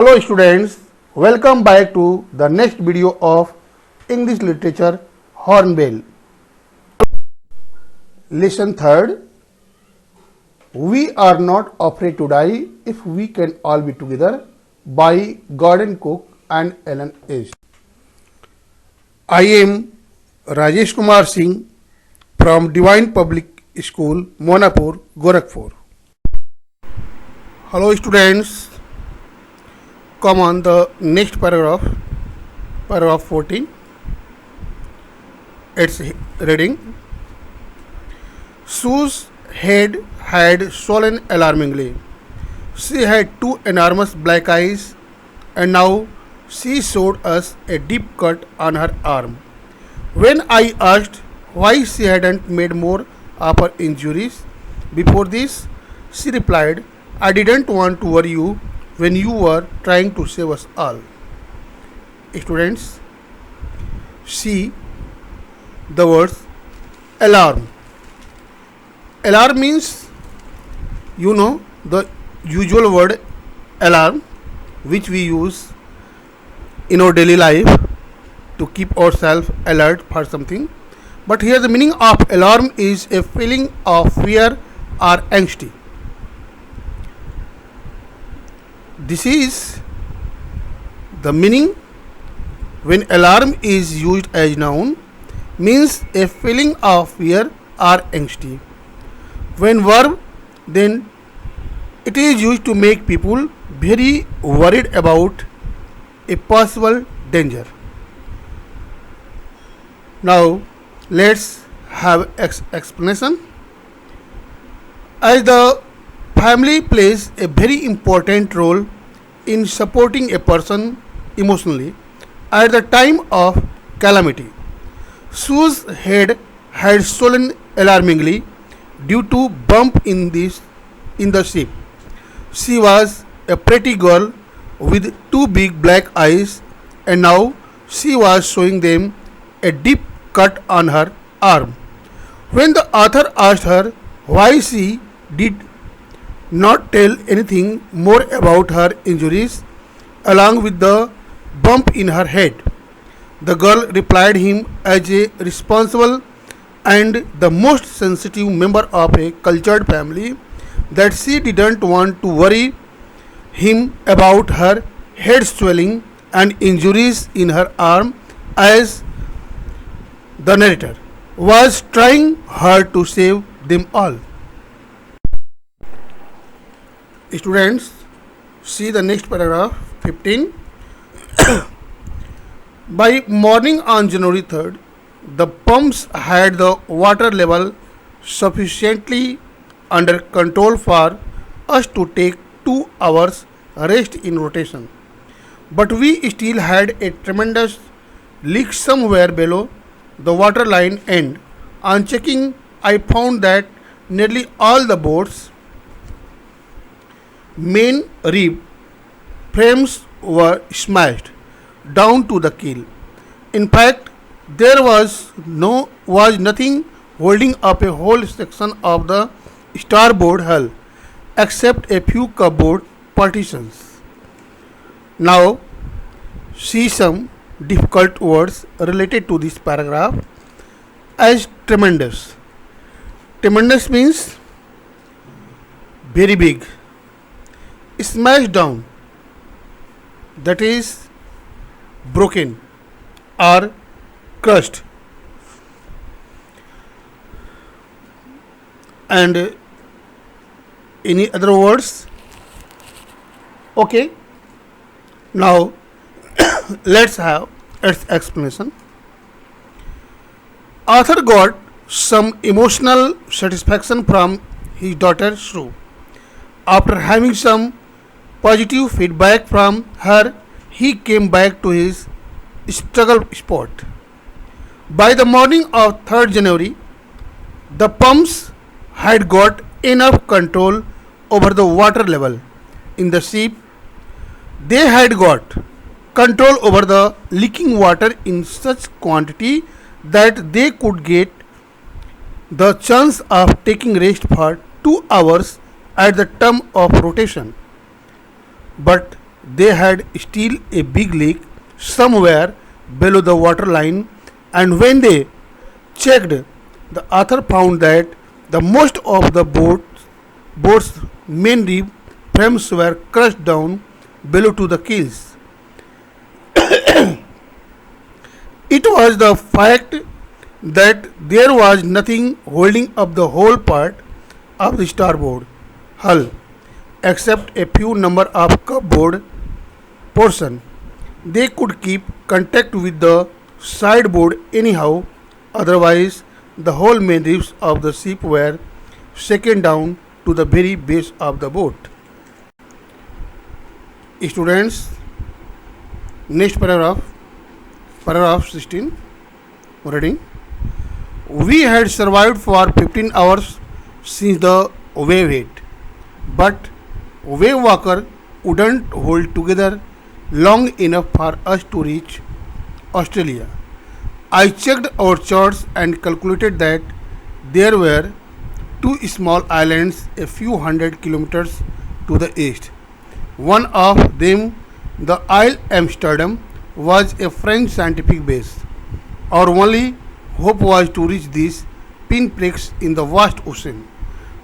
Hello students, welcome back to the next video of English Literature Hornbill. Lesson 3rd. We are not afraid to die if we can all be together by Gordon Cook and Ellen H. I am Rajesh Kumar Singh from Divine Public School, Monapur, Gorakhpur. Hello students. Come on the next paragraph 14. It's reading. Sue's head had swollen alarmingly. She had two enormous black eyes, and now she showed us a deep cut on her arm. When I asked why she hadn't made more of her injuries before this, she replied, "I didn't want to worry you when you were trying to save us all." Students, see the words alarm. Alarm means, the usual word alarm which we use in our daily life to keep ourselves alert for something. But here the meaning of alarm is a feeling of fear or anxiety. This is the meaning when alarm is used as noun, means a feeling of fear or anxiety. When verb, then it is used to make people very worried about a possible danger. Now let's have explanation. As the family plays a very important role in supporting a person emotionally at the time of calamity. Sue's head had swollen alarmingly due to bump in the ship. She was a pretty girl with two big black eyes, and now she was showing them a deep cut on her arm. When the author asked her why she did not tell anything more about her injuries along with the bump in her head, the girl replied him as a responsible and the most sensitive member of a cultured family that she didn't want to worry him about her head swelling and injuries in her arm, as the narrator was trying hard to save them all. Students, see the next paragraph 15. By morning on January 3rd, the pumps had the water level sufficiently under control for us to take 2 hours rest in rotation. But we still had a tremendous leak somewhere below the water line, and on checking I found that nearly all the boats' main rib frames were smashed down to the keel. In fact, there was nothing holding up a whole section of the starboard hull except a few cupboard partitions. Now, see some difficult words related to this paragraph. As tremendous. Tremendous means very big. Smashed down, that is broken or crushed. And any other words? Okay, now let's have its explanation. Author got some emotional satisfaction from his daughter Sue. After having some positive feedback from her, he came back to his struggle spot. By the morning of 3rd January, the pumps had got enough control over the water level in the ship. They had got control over the leaking water in such quantity that they could get the chance of taking rest for 2 hours at the term of rotation. But they had still a big leak somewhere below the waterline, and when they checked, the author found that the most of the boat's main rib frames were crushed down below to the keels. It was the fact that there was nothing holding up the whole part of the starboard hull except a few number of cupboard portion. They could keep contact with the sideboard anyhow, otherwise the whole main ribs of the ship were shaken down to the very base of the boat. Students, next paragraph 16, reading. We had survived for 15 hours since the wave hit, but wave walker wouldn't hold together long enough for us to reach Australia. I checked our charts and calculated that there were two small islands a few hundred kilometers to the east. One of them, the Isle Amsterdam, was a French scientific base. Our only hope was to reach these pinpricks in the vast ocean.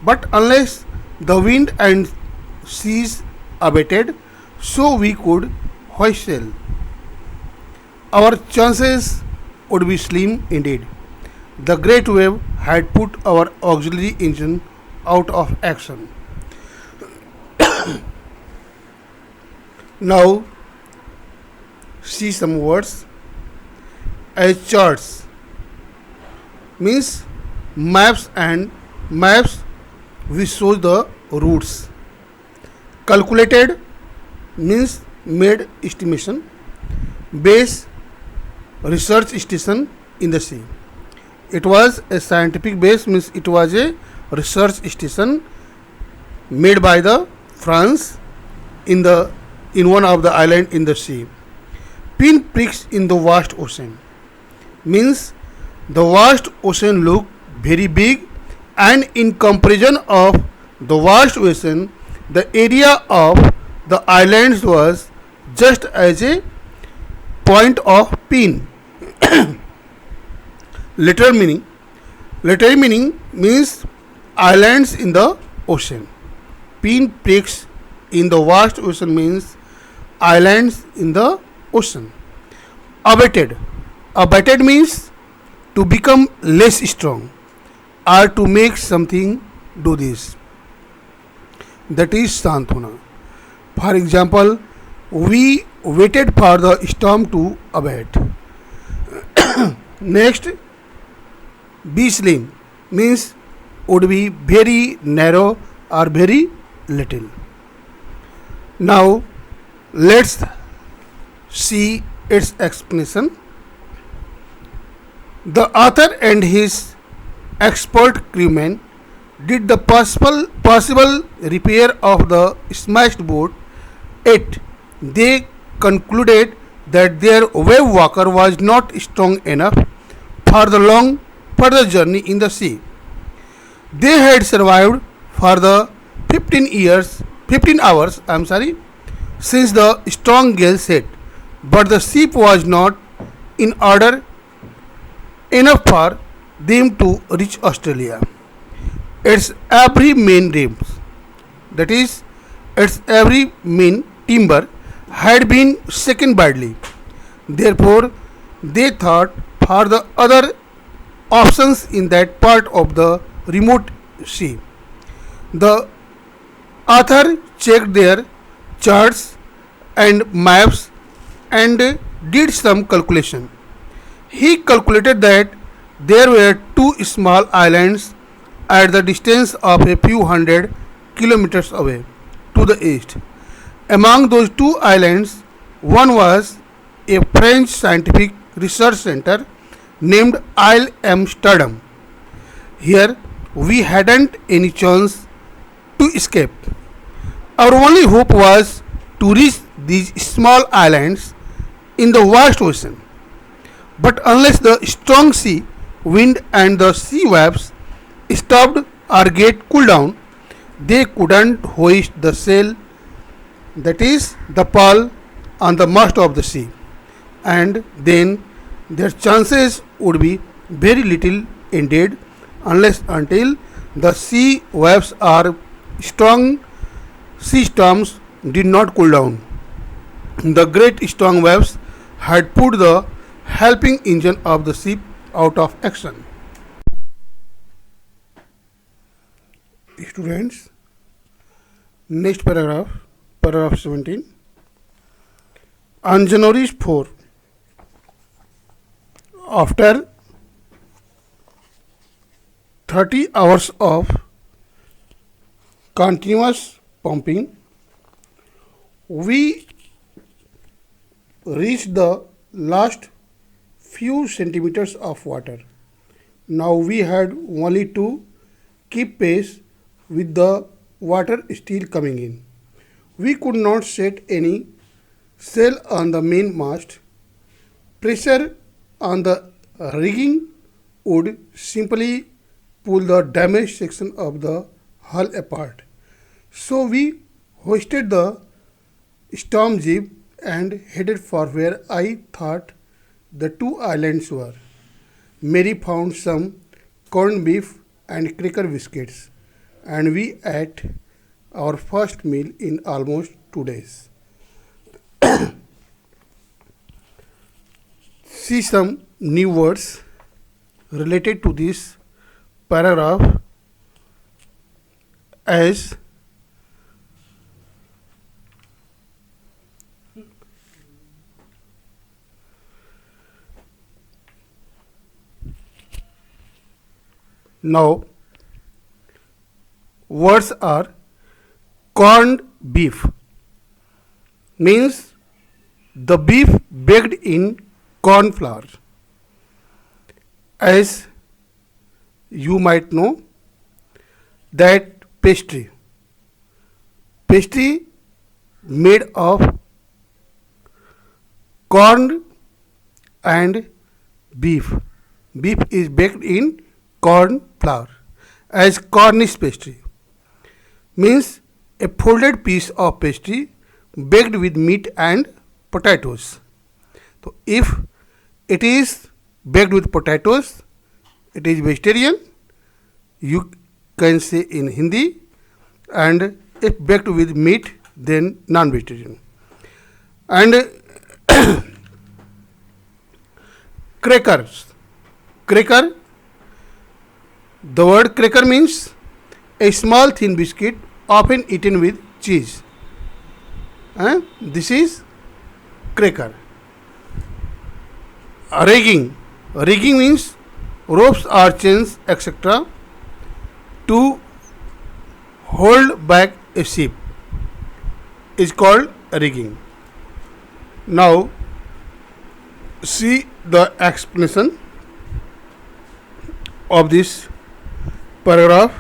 But unless the wind and seas abated, so we could hoist sail, our chances would be slim indeed. The great wave had put our auxiliary engine out of action. Now, see some words. As charts means maps, and maps we show the routes. Calculated means made estimation. Base, research station in the sea. It was a scientific base, means it was a research station made by the France in one of the island in the sea. Pinpricks in the vast ocean means the vast ocean looked very big, and in comparison of the vast ocean, the area of the islands was just as a point of pin. Literal meaning means islands in the ocean. Pinpricks in the vast ocean means islands in the ocean. Abated means to become less strong or to make something do this. That is Santona. For example, we waited for the storm to abate. Next, be slim means would be very narrow or very little. Now, let's see its explanation. The author and his expert crewmen did the possible repair of the smashed boat. Yet they concluded that their wave walker was not strong enough for the long further journey in the sea. They had survived for the 15 hours, since the strong gale set, but the ship was not in order enough for them to reach Australia. Its every main ribs, that is, its every main timber, had been shaken badly. Therefore, they thought for the other options in that part of the remote sea. The author checked their charts and maps and did some calculation. He calculated that there were two small islands at the distance of a few hundred kilometers away to the east. Among those two islands, one was a French scientific research center named Isle Amsterdam. Here we hadn't any chance to escape. Our only hope was to reach these small islands in the vast ocean. But unless the strong sea wind and the sea waves stopped or get cooled down, they couldn't hoist the sail that is the pall on the mast of the sea, and then their chances would be very little indeed unless until the sea waves are strong. Sea storms did not cool down. The great strong waves had put the helping engine of the ship out of action. Students, next paragraph, paragraph 17. On January 4, after 30 hours of continuous pumping, we reached the last few centimeters of water. Now we had only to keep pace with the water still coming in. We could not set any sail on the main mast. Pressure on the rigging would simply pull the damaged section of the hull apart. So we hoisted the storm jib and headed for where I thought the two islands were. Mary found some corned beef and cracker biscuits, and we ate our first meal in almost 2 days. See some new words related to this paragraph as now words are corned beef means the beef baked in corn flour. As you might know that pastry made of corn and beef is baked in corn flour. As Cornish pastry means a folded piece of pastry baked with meat and potatoes. So if it is baked with potatoes, it is vegetarian, you can say in Hindi, and if baked with meat, then non-vegetarian. And cracker, the word cracker means a small thin biscuit often eaten with cheese. This is cracker. Rigging means ropes or chains, etc. to hold back a ship is called rigging. Now see the explanation of this paragraph.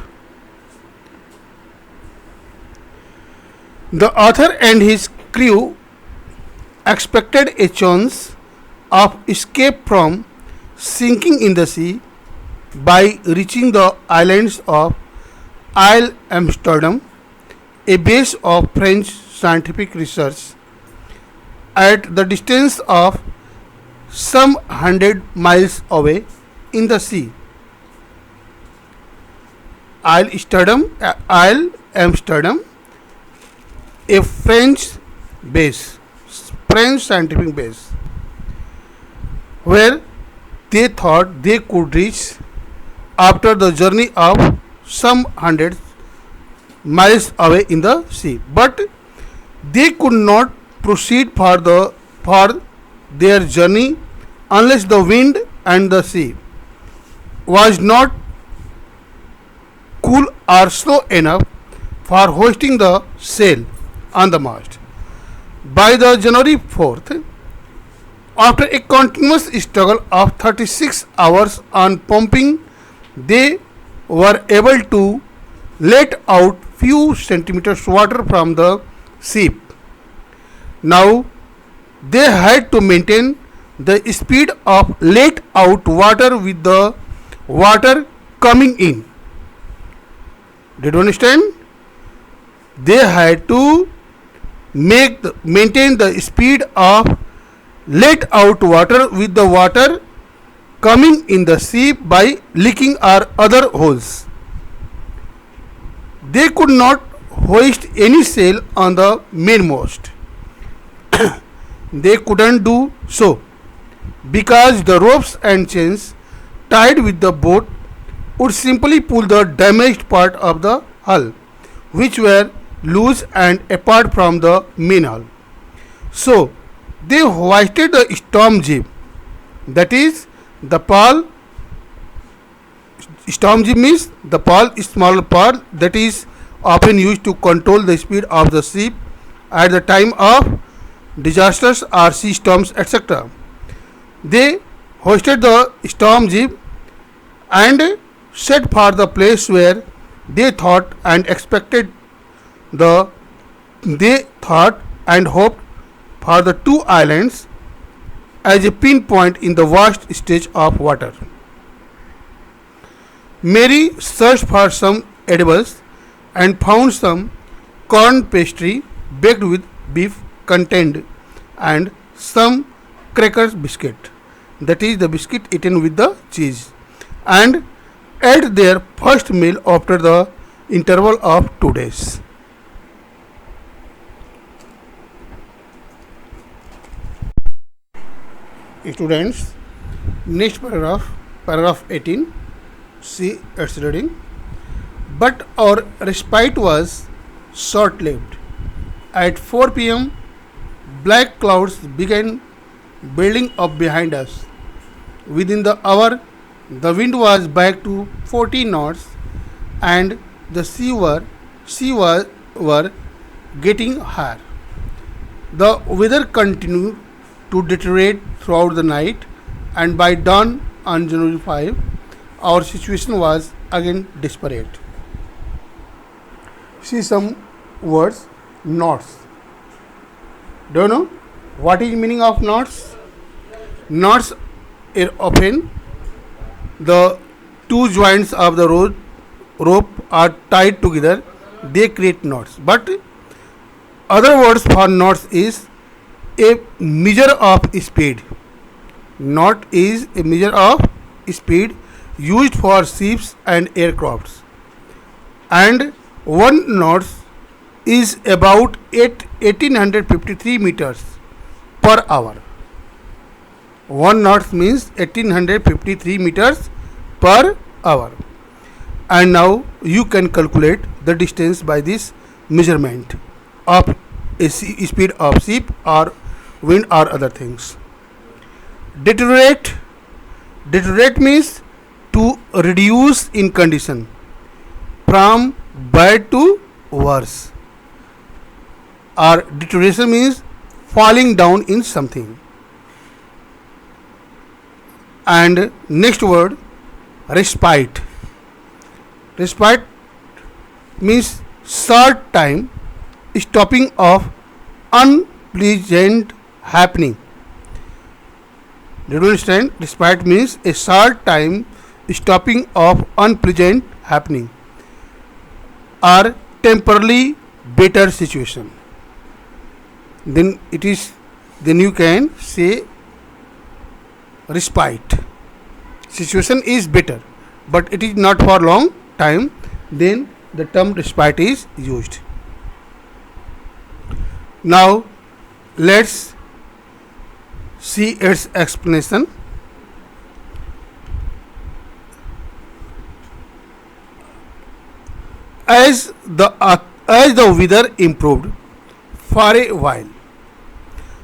The author and his crew expected a chance of escape from sinking in the sea by reaching the islands of Isle Amsterdam, a base of French scientific research at the distance of some 100 miles away in the sea. Isle Amsterdam, a French scientific base, where they thought they could reach after the journey of some 100 miles away in the sea. But they could not proceed for their journey unless the wind and the sea was not cool or slow enough for hoisting the sail on the mast. By the January 4th, after a continuous struggle of 36 hours on pumping, they were able to let out few centimeters water from the ship. Now they had to maintain the speed of let out water with the water coming in. Did you understand? They had to maintain the speed of let out water with the water coming in the sea by leaking or other holes. They could not hoist any sail on the mainmast. They couldn't do so because the ropes and chains tied with the boat would simply pull the damaged part of the hull, which were loose and apart from the main hull. So they hoisted the storm jib, that is the pall. Storm jib means the pall, small pall that is often used to control the speed of the ship at the time of disasters or sea storms, etc. They hoisted the storm jib and set for the place where they thought and expected the they thought and hoped for the two islands as a pinpoint in the vast stretch of water. Mary searched for some edibles and found some corn pastry baked with beef contained and some crackers biscuit, that is the biscuit eaten with the cheese, and ate their first meal after the interval of 2 days. Students, next paragraph 18. See its reading. But our respite was short lived. At 4 pm, black clouds began building up behind us. Within the hour, the wind was back to 40 knots and the sea were getting higher. The weather continued to deteriorate throughout the night, and by dawn on January 5, our situation was again desperate. See some words. Knots. Do you know what is meaning of knots? Knots are often the two joints of the rope are tied together. They create knots. But other words for knots is a measure of speed. Knot is a measure of speed used for ships and aircrafts, and one knot is about 1853 meters per hour. One knot means 1853 meters per hour. And now you can calculate the distance by this measurement of a speed of ship or wind or other things. Deteriorate. Deteriorate means to reduce in condition from bad to worse, or deterioration means falling down in something. And next word, respite. Respite means short time stopping of unpleasant happening. Do you understand? Respite means a short time stopping of unpleasant happening or temporarily better situation. Then you can say respite. Situation is better, but it is not for long time. Then the term respite is used. Now let's see its explanation. As the weather improved for a while,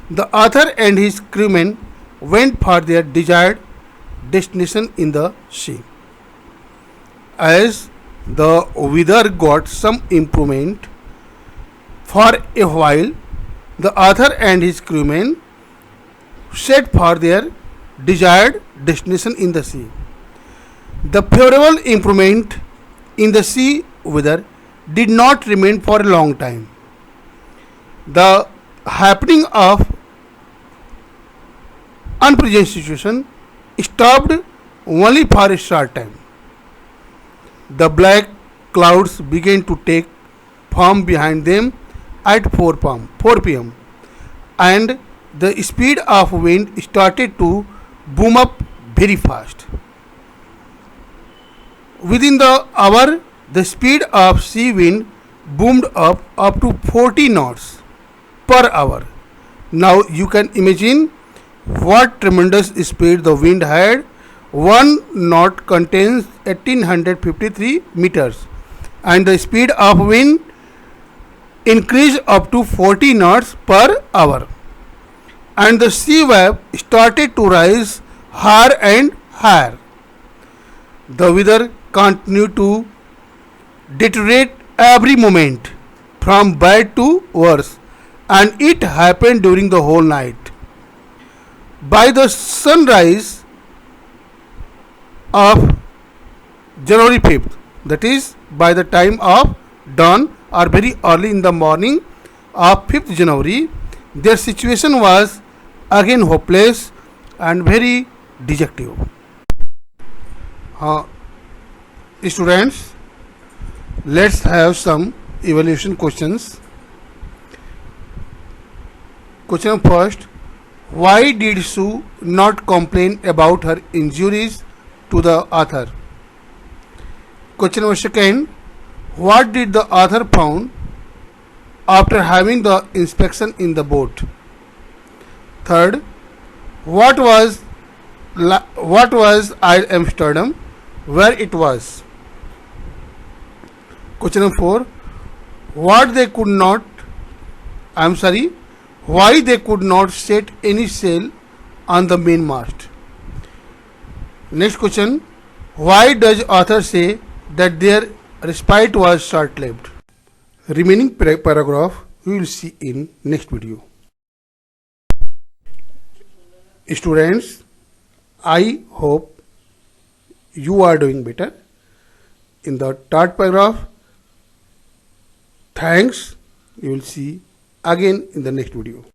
the author and his crewmen went for their desired destination in the sea. As the weather got some improvement for a while, the author and his crewmen set for their desired destination in the sea. The favorable improvement in the sea weather did not remain for a long time. The happening of unpleasant situation stopped only for a short time. The black clouds began to take form behind them, at 4 p.m. and the speed of wind started to boom up very fast. Within the hour, the speed of sea wind boomed up to 40 knots per hour. Now you can imagine what tremendous speed the wind had. One knot contains 1853 meters, and the speed of wind increased up to 40 knots per hour. And the sea wave started to rise higher and higher. The weather continued to deteriorate every moment from bad to worse, and it happened during the whole night. By the sunrise of January 5th, that is by the time of dawn or very early in the morning of 5th January, their situation was again hopeless and very dejective. Uh, Students, let's have some evaluation questions. Question first: why did Sue not complain about her injuries to the author? Question number second: what did the author found after having the inspection in the boat? Third: what was Air Amsterdam, where it was? Question number 4: what they could not why they could not set any sail on the main mast? Next question: why does author say that their respite was short-lived? Remaining paragraph we will see in next video. Students, I hope you are doing better. In the third paragraph, thanks, you will see again in the next video.